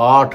8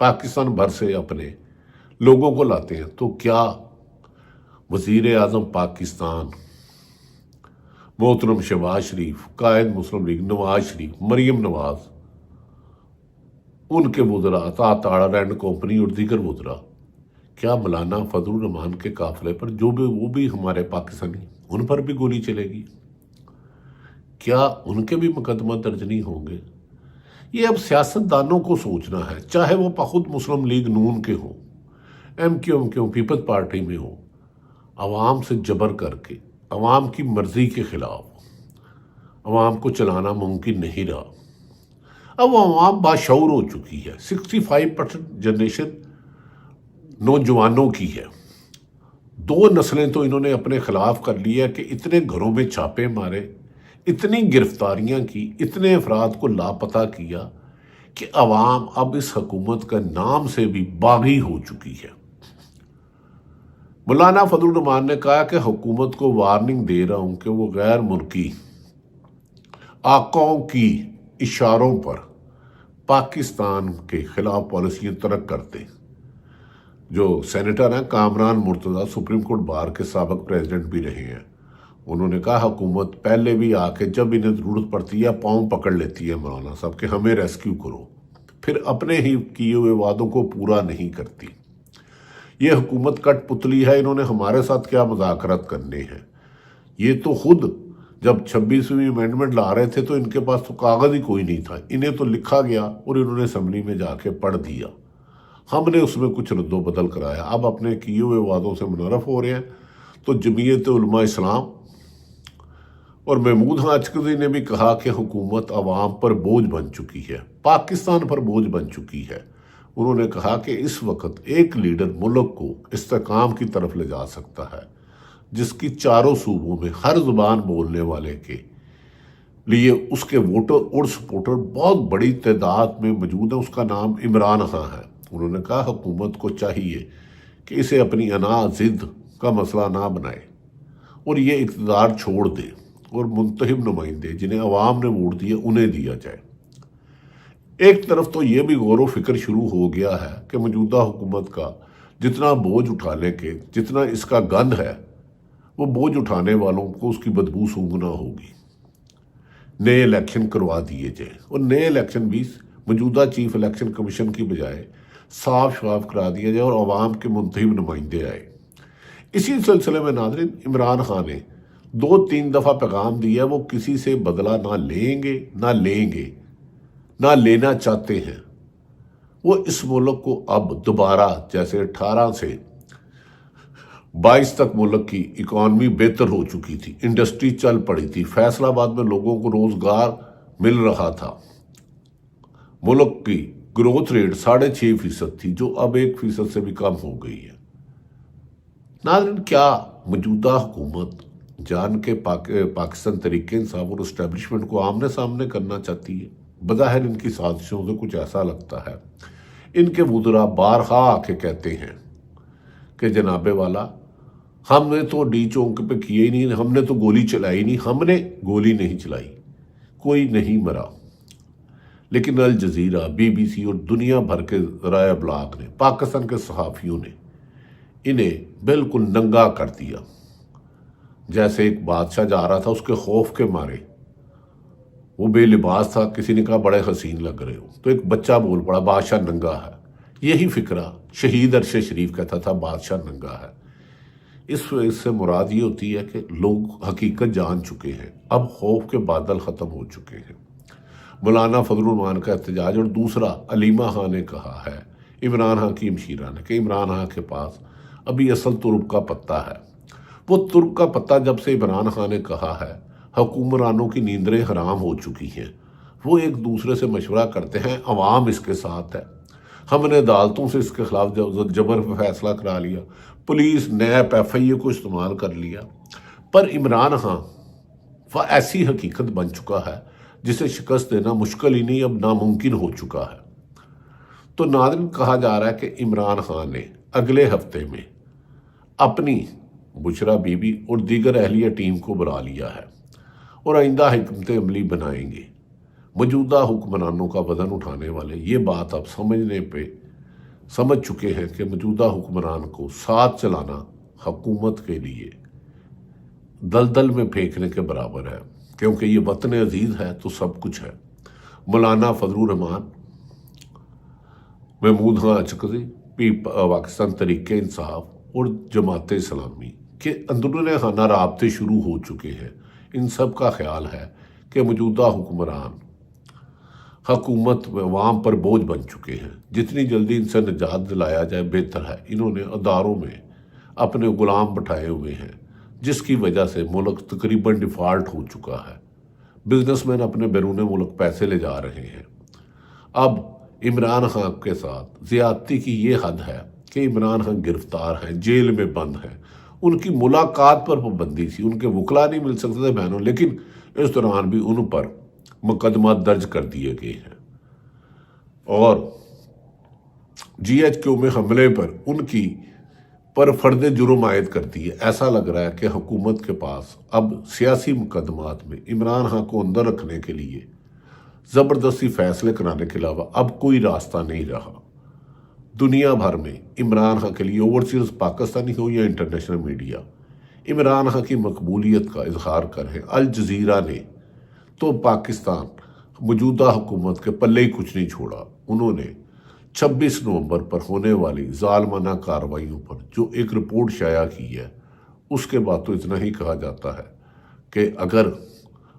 پاکستان بھر سے اپنے لوگوں کو لاتے ہیں، تو کیا وزیر اعظم پاکستان محترم شہباز شریف، قائد مسلم لیگ نواز شریف، مریم نواز، ان کے وزراء عطا تاڑا اینڈ کمپنی اور دیگر وزراء، کیا مولانا فضل الرحمان کے قافلے پر وہ بھی ہمارے پاکستانی، ان پر بھی گولی چلے گی؟ کیا ان کے بھی مقدمہ درج نہیں ہوں گے؟ یہ اب سیاست دانوں کو سوچنا ہے، چاہے وہ خود مسلم لیگ نون کے ہوں، ایم کیو پیپلز پارٹی میں ہوں، عوام سے جبر کر کے، عوام کی مرضی کے خلاف عوام کو چلانا ممکن نہیں رہا۔ اب وہ عوام باشعور ہو چکی ہے، 65% جنریشن نوجوانوں کی ہے۔ 2 نسلیں تو انہوں نے اپنے خلاف کر لیا کہ اتنے گھروں میں چھاپے مارے، اتنی گرفتاریاں کی، اتنے افراد کو لاپتہ کیا کہ عوام اب اس حکومت کا نام سے بھی باغی ہو چکی ہے۔ مولانا فضل الرحمان نے کہا کہ حکومت کو وارننگ دے رہا ہوں کہ وہ غیر ملکی آقاؤں کی اشاروں پر پاکستان کے خلاف پالیسیاں ترک کرتے۔ جو سینیٹر ہیں Kamran Murtaza, supreme court bar کے سابق پریزیڈنٹ بھی رہے ہیں، انہوں نے کہا حکومت پہلے بھی آ کے جب انہیں ضرورت پڑتی ہے پاؤں پکڑ لیتی ہے مولانا صاحب کہ ہمیں ریسکیو کرو، پھر اپنے ہی کیے ہوئے وعدوں کو پورا نہیں کرتی۔ یہ حکومت کٹ پتلی ہے، انہوں نے ہمارے ساتھ کیا مذاکرات کرنے ہیں؟ یہ تو خود جب 26ویں امینڈمنٹ لا رہے تھے تو ان کے پاس تو کاغذ ہی کوئی نہیں تھا، انہیں تو لکھا گیا اور انہوں نے اسمبلی میں جا کے پڑھ دیا، ہم نے اس میں کچھ رد و بدل کرایا، اب اپنے کیے ہوئے وعدوں سے منحرف ہو رہے ہیں۔ تو جمعیت علماء اسلام اور محمود اچکزئی نے بھی کہا کہ حکومت عوام پر بوجھ بن چکی ہے، پاکستان پر بوجھ بن چکی ہے۔ انہوں نے کہا کہ اس وقت ایک لیڈر ملک کو استحکام کی طرف لے جا سکتا ہے جس کی چاروں صوبوں میں ہر زبان بولنے والے کے لیے اس کے ووٹر اور سپورٹر بہت بڑی تعداد میں موجود ہیں، اس کا نام عمران خان ہے۔ انہوں نے کہا حکومت کو چاہیے کہ اسے اپنی انا ضد کا مسئلہ نہ بنائے اور یہ اقتدار چھوڑ دے اور منتخب نمائندے جنہیں عوام نے ووٹ دیا انہیں دیا جائے۔ ایک طرف تو یہ بھی غور و فکر شروع ہو گیا ہے کہ موجودہ حکومت کا جتنا بوجھ اٹھانے کے، جتنا اس کا گند ہے، وہ بوجھ اٹھانے والوں کو اس کی بدبو سونگنا ہوگی۔ نئے الیکشن کروا دیے جائیں اور نئے الیکشن بھی موجودہ چیف الیکشن کمیشن کی بجائے صاف شفاف کرا دیا جائے اور عوام کے منتخب نمائندے آئے۔ اسی سلسلے میں ناظرین، عمران خان نے 2-3 دفعہ پیغام دیا وہ کسی سے بدلہ نہ لیں گے، نہ لینا چاہتے ہیں۔ وہ اس ملک کو اب دوبارہ جیسے 18 سے 22 تک ملک کی اکانومی بہتر ہو چکی تھی، انڈسٹری چل پڑی تھی، فیصل آباد میں لوگوں کو روزگار مل رہا تھا، ملک کی گروتھ ریٹ 6.5% تھی جو اب 1% سے بھی کم ہو گئی ہے۔ ناظرین، کیا موجودہ حکومت جان کے پاکستان تحریک انصاف اور اسٹیبلشمنٹ کو آمنے سامنے کرنا چاہتی ہے؟ بظاہر ان کی سازشوں سے کچھ ایسا لگتا ہے۔ ان کے وزراء بارہا آ کے کہتے ہیں کہ جناب والا ہم نے تو ڈی چونک پہ کیے ہی نہیں، ہم نے تو گولی چلائی نہیں، ہم نے گولی نہیں چلائی، کوئی نہیں مرا۔ لیکن الجزیرہ، BBC اور دنیا بھر کے ذرائع ابلاغ نے، پاکستان کے صحافیوں نے انہیں بالکل ننگا کر دیا، جیسے ایک بادشاہ جا رہا تھا اس کے خوف کے مارے، وہ بے لباس تھا، کسی نے کہا بڑے حسین لگ رہے ہو، تو ایک بچہ بول پڑا بادشاہ ننگا ہے۔ یہی فکرہ شہید ارشد شریف کہتا تھا بادشاہ ننگا ہے۔ اس سے مراد یہ ہوتی ہے کہ لوگ حقیقت جان چکے ہیں، اب خوف کے بادل ختم ہو چکے ہیں۔ مولانا فضل الرحمان کا احتجاج، اور دوسرا علیمہ خان نے کہا ہے، عمران خان کی ہمشیرہ نے، کہ عمران خان کے پاس ابھی اصل ترک کا پتہ ہے۔ وہ ترک کا پتہ جب سے عمران خان نے کہا ہے، حکمرانوں کی نیندریں حرام ہو چکی ہیں، وہ ایک دوسرے سے مشورہ کرتے ہیں، عوام اس کے ساتھ ہے، ہم نے عدالتوں سے اس کے خلاف جبر فیصلہ کرا لیا، پولیس نیب FIA کو استعمال کر لیا، پر عمران خان وہ ایسی حقیقت بن چکا ہے جسے شکست دینا مشکل ہی نہیں، اب ناممکن ہو چکا ہے۔ تو ناظرین، کہا جا رہا ہے کہ عمران خان نے اگلے ہفتے میں اپنی بشرا بی بی اور دیگر اہلیہ ٹیم کو بلا لیا ہے اور آئندہ حکمت عملی بنائیں گے، موجودہ حکمرانوں کا وزن اٹھانے والے۔ یہ بات اب سمجھنے پہ سمجھ چکے ہیں کہ موجودہ حکمران کو ساتھ چلانا حکومت کے لیے دلدل میں پھینکنے کے برابر ہے، کیونکہ یہ وطن عزیز ہے تو سب کچھ ہے۔ مولانا فضل الرحمان، محمود خان اچکزئی، پاکستان تحریک انصاف اور جماعت اسلامی کے اندرون خانہ رابطے شروع ہو چکے ہیں۔ ان سب کا خیال ہے کہ موجودہ حکمران حکومت میں عوام پر بوجھ بن چکے ہیں، جتنی جلدی ان سے نجات دلایا جائے بہتر ہے۔ انہوں نے اداروں میں اپنے غلام بٹھائے ہوئے ہیں، جس کی وجہ سے ملک تقریباً ڈیفالٹ ہو چکا ہے۔ بزنس مین اپنے بیرون ملک پیسے لے جا رہے ہیں۔ اب عمران خان کے ساتھ زیادتی کی یہ حد ہے کہ عمران خان گرفتار ہیں، جیل میں بند ہیں، ان کی ملاقات پر پابندی تھی، ان کے وکلا نہیں مل سکتے تھے بہنوں، لیکن اس دوران بھی ان پر مقدمات درج کر دیے گئے ہیں، اور جی ایچ کیو میں حملے پر ان کی پر فرد جرم عائد کر دی ہے۔ ایسا لگ رہا ہے کہ حکومت کے پاس اب سیاسی مقدمات میں عمران خان کو اندر رکھنے کے لیے زبردستی فیصلے کرانے کے علاوہ اب کوئی راستہ نہیں رہا۔ دنیا بھر میں عمران خان کے لیے اوورسیز پاکستانی ہو یا انٹرنیشنل میڈیا، عمران خان کی مقبولیت کا اظہار کر ہے۔ الجزیرہ نے تو پاکستان موجودہ حکومت کے پلے ہی کچھ نہیں چھوڑا۔ انہوں نے 26 نومبر پر ہونے والی ظالمانہ کارروائیوں پر جو ایک رپورٹ شائع کی ہے، اس کے بعد تو اتنا ہی کہا جاتا ہے کہ اگر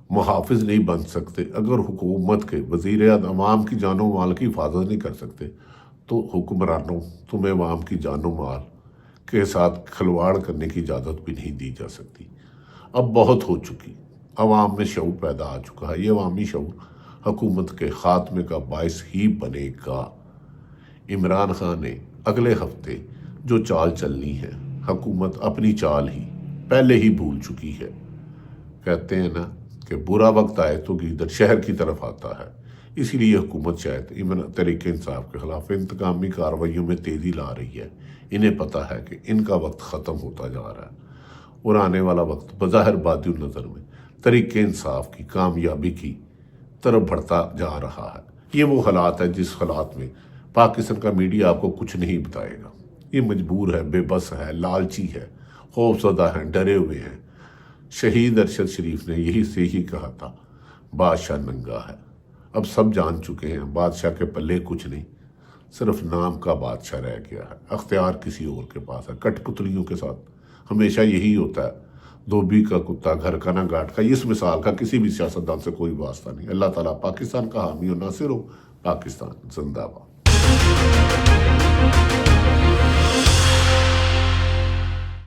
محافظ نہیں بن سکتے، اگر حکومت کے وزیر عوام کی جان و مال کی حفاظت نہیں کر سکتے، تو حکمرانوں تمہیں عوام کی جان و مال کے ساتھ کھلواڑ کرنے کی اجازت بھی نہیں دی جا سکتی۔ اب بہت ہو چکی، عوام میں شعور پیدا آ چکا ہے۔ یہ عوامی شعور حکومت کے خاتمے کا باعث ہی بنے گا۔ عمران خان نے اگلے ہفتے جو چال چلنی ہے، حکومت اپنی چال ہی پہلے ہی بھول چکی ہے۔ کہتے ہیں نا کہ برا وقت آئے تو گیدڑ شہر کی طرف آتا ہے، اسی لیے حکومت شاید تحریک انصاف کے خلاف انتقامی کارروائیوں میں تیزی لا رہی ہے۔ انہیں پتہ ہے کہ ان کا وقت ختم ہوتا جا رہا ہے، اور آنے والا وقت بظاہر بادی النظر میں تحریک انصاف کی کامیابی کی طرف بڑھتا جا رہا ہے۔ یہ وہ حالات ہے جس حالات میں پاکستان کا میڈیا آپ کو کچھ نہیں بتائے گا۔ یہ مجبور ہے، بے بس ہے، لالچی ہے، خوف زدہ ہیں، ڈرے ہوئے ہیں۔ شہید ارشد شریف نے یہی سے ہی کہا تھا، بادشاہ ننگا ہے۔ اب سب جان چکے ہیں بادشاہ کے پلے کچھ نہیں، صرف نام کا بادشاہ رہ گیا ہے، اختیار کسی اور کے پاس ہے۔ کٹ پتلیوں کے ساتھ ہمیشہ یہی ہوتا ہے، دھوبی کا کتا گھر کا نہ گاٹ کا۔ اس مثال کا کسی بھی سیاستدان سے کوئی واسطہ نہیں۔ اللہ تعالیٰ پاکستان کا حامی و ناصر ہو۔ پاکستان زندہ باد۔